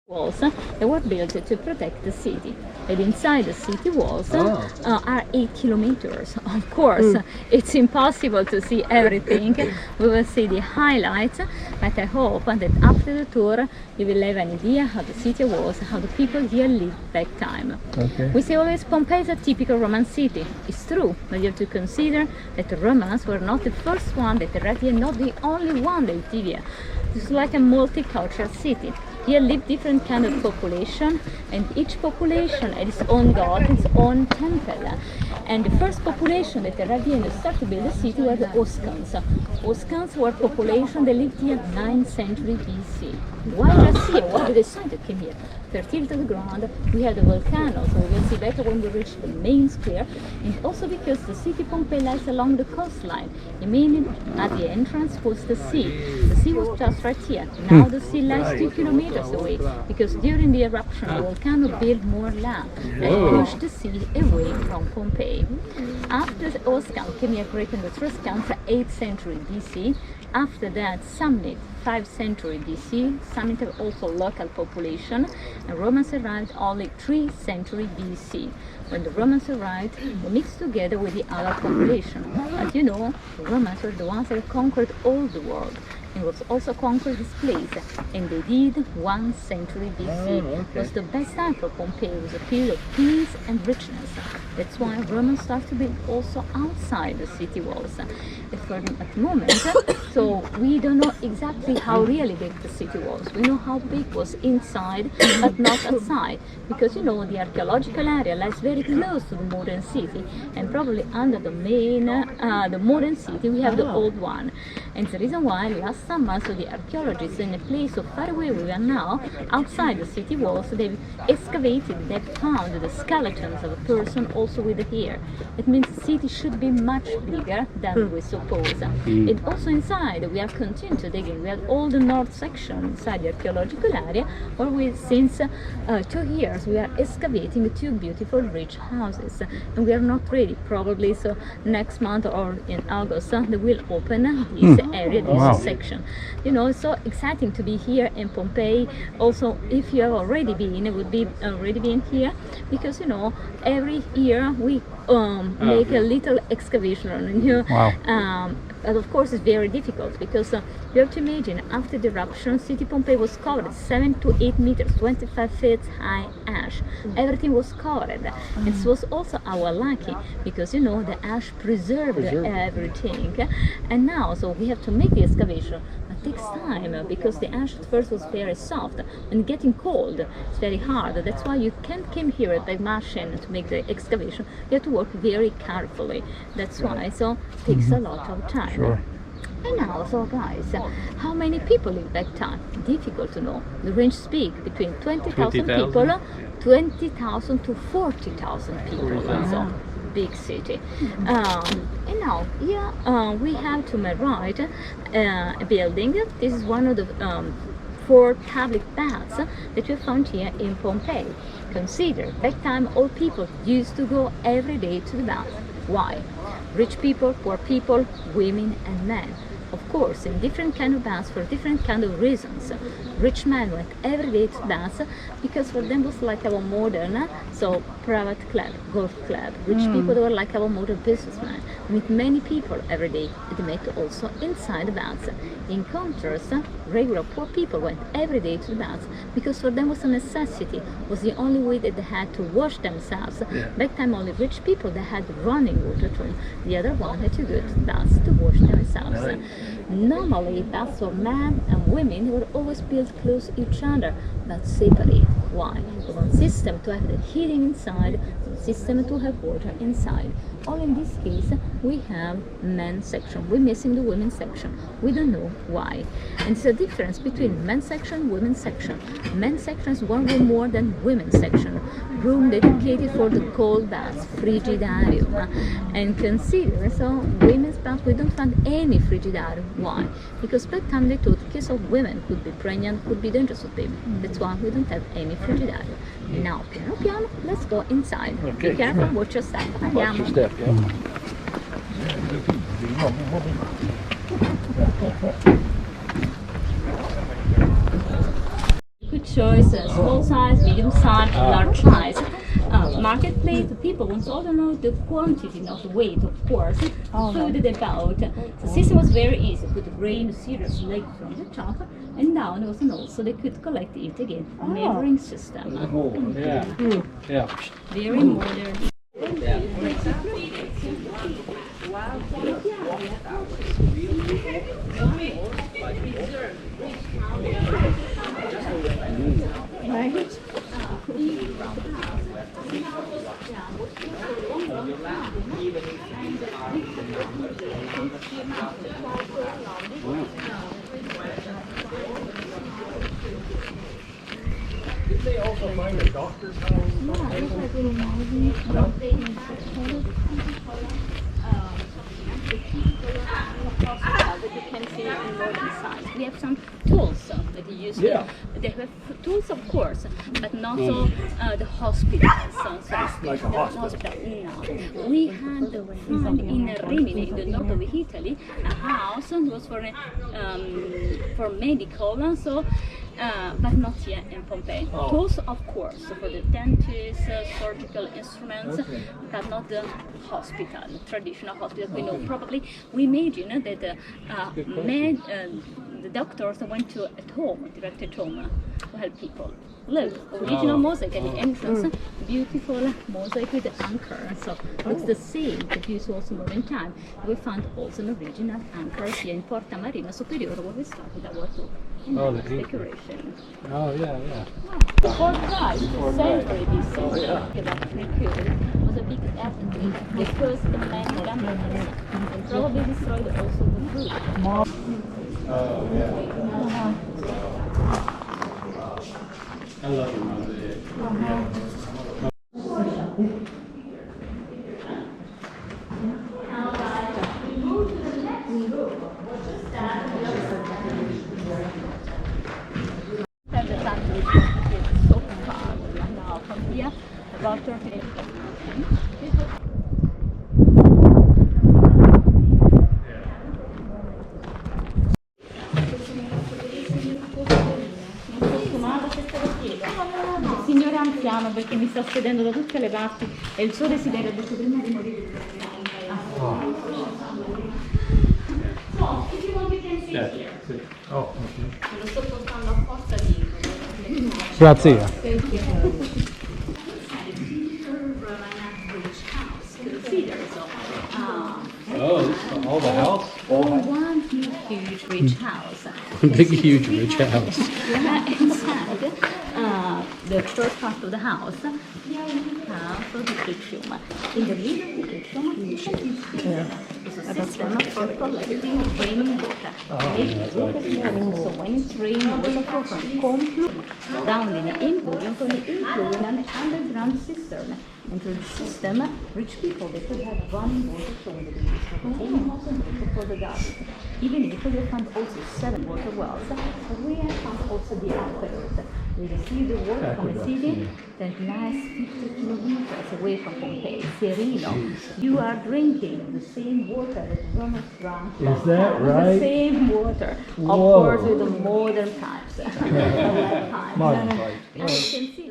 Walls that were built to protect the city. And inside the city walls are 8 kilometers. Of course, it's impossible to see everything. We will see the highlights, but I hope that after the tour you will have an idea how the city was, how the people here lived back time. Okay. We say always Pompeii is a typical Roman city. It's true, but you have to consider that the Romans were not the first one that arrived here, not the only one that lived here. It's like a multicultural city. Here live different kind of population, and each population had its own god, its own temple. And the first population that arrived here and started to build the city were the Oscans. Oscans were population that lived here 9th century BC. Why just here? Why did they decide to come here? 13 to the ground, we have the volcano, so we will see better when we reach the main square, and also because the city Pompeii lies along the coastline. I mean, at the entrance was the sea. The sea was just right here. Now the sea lies 2 kilometers away, because during the eruption the volcano built more land and pushed the sea away from Pompeii. After Oscan came here creating the Etruscans 8th century BC. After that, Samnite, 5th century BC, Samnite also local population, and Romans arrived only 3rd century BC. When the Romans arrived, they mixed together with the other population. But you know, the Romans were the ones that conquered all the world. It was also conquered this place, and they did 1st century BC. It was the best time for Pompeii. It was a period of peace and richness. That's why Romans started to build also outside the city walls. At the moment, so we don't know exactly how really big the city was. We know how big was inside, but not outside, because you know the archaeological area lies very close to the modern city, and probably under the main, the modern city, we have the old one. And the reason why last summer, so the archaeologists in a place so far away we are now, outside the city walls, they've excavated, they've found the skeletons of a person also with the hair. It means the city should be much bigger than we suppose. And also inside, we are continuing to dig in. We have all the north section inside the archaeological area, where we, since 2 years, we are excavating 2 beautiful rich houses. And we are not ready, probably, so next month or in August, they will open this area, this section. You know, it's so exciting to be here in Pompeii. Also, if you have already been, it would be already been here, because you know, every year we make a little excavation on here. But of course it's very difficult, because you have to imagine, after the eruption, city Pompeii was covered 7 to 8 meters, 25 feet high ash. Everything was covered. And it was also our lucky, because you know the ash preserved everything. And now, so we have to make the excavation. It takes time, because the ash at first was very soft, and getting cold, it's very hard. That's why you can't come here by machine to make the excavation. You have to work very carefully. That's why, so it takes a lot of time. Sure. And also, guys, how many people live back time? Difficult to know. The range speak between 20,000 people, 20,000 to 40,000 people. So, big city. And now here we have to my right a building. This is one of the 4 public baths that we found here in Pompeii. Consider, back time all people used to go every day to the bath. Why? Rich people, poor people, women and men. Of course, in different kind of baths for different kind of reasons. Rich men went every day to baths because for them was like our modern, so private club, golf club. Rich people, they were like our modern businessmen. We meet many people every day. They met also inside the baths. In contrast, regular poor people went every day to the baths because for them was a necessity. Was the only way that they had to wash themselves. Back time, only rich people that had running water too. The other one had to go to the baths to wash themselves. Normally, baths for men and women were always built close to each other, but separate. Why? One system to have the heating inside, one system to have water inside. All in this case, we have men's section. We're missing the women's section. We don't know why. And it's a difference between men's section and women's section. Men's section is one room more than women's section. Room dedicated for the cold baths, frigidarium. And consider, so women's baths, we don't find any frigidarium. Why? Because back time they thought in case of women could be pregnant, could be dangerous to baby. That's why we don't have any frigidarium. Now, piano piano, let's go inside. Be careful, watch your step. Andiamo. Which choice, small size, medium size, large size. Marketplace, people want to also know the quantity, not the weight, of course. Food they bought. The system was very easy. Put the grain, cereals, like from the top, and down was an also they could collect it again. Measuring system. Yeah. Very modern. Did they also find a doctor's house? That you can see in modern science. We have some tools that you use. Yeah. They have tools, of course, but not so the hospital. Like a hospital. No. We had found in Rimini, in the north of Italy, a house that was for medical, but not yet in Pompeii. Tools, of course, for the dentists, surgical instruments, but not the hospital, traditional hospital. We know probably, we imagine that the doctors went to at home, direct at home, to help people. Look, original mosaic at the entrance, beautiful mosaic with the anchor. So looks the same that you saw also modern time. We found also an original anchor here in Porta Marina Superiore where we started our tour. The Decoration. Oh, yeah. Before Christ, century BC, about Mercury was a big earthquake because the man damaged and probably destroyed also the food. Oh, yeah. I love the mosaic. The country is so far now from here, about 30 minutes. Il signore anziano perché mi sta sedendo da tutte le parti e il suo desiderio ha detto prima di morire. So, if you want you can sit here. Oh, okay. Lo sto portando apposta di... Grazie. Oh, this is all the house? One huge rich house. Big, huge, rich house. Inside the first part of the house, here we have the kitchen. In the middle of the kitchen, is a system for collecting raining water. So when it's raining, water from comes down in the influent, from the influent and underground cistern. Into the system, rich people, they could have running water from the beach, containing water for the garden. Even if we found also 7 water wells, we have found also the aqueduct. We receive the water from a city that lies 50 kilometers away from Pompeii, Serino. You are drinking the same water that Romans drank. Is that right? The same water, of course, with the modern pipes. Modern pipes. And you can see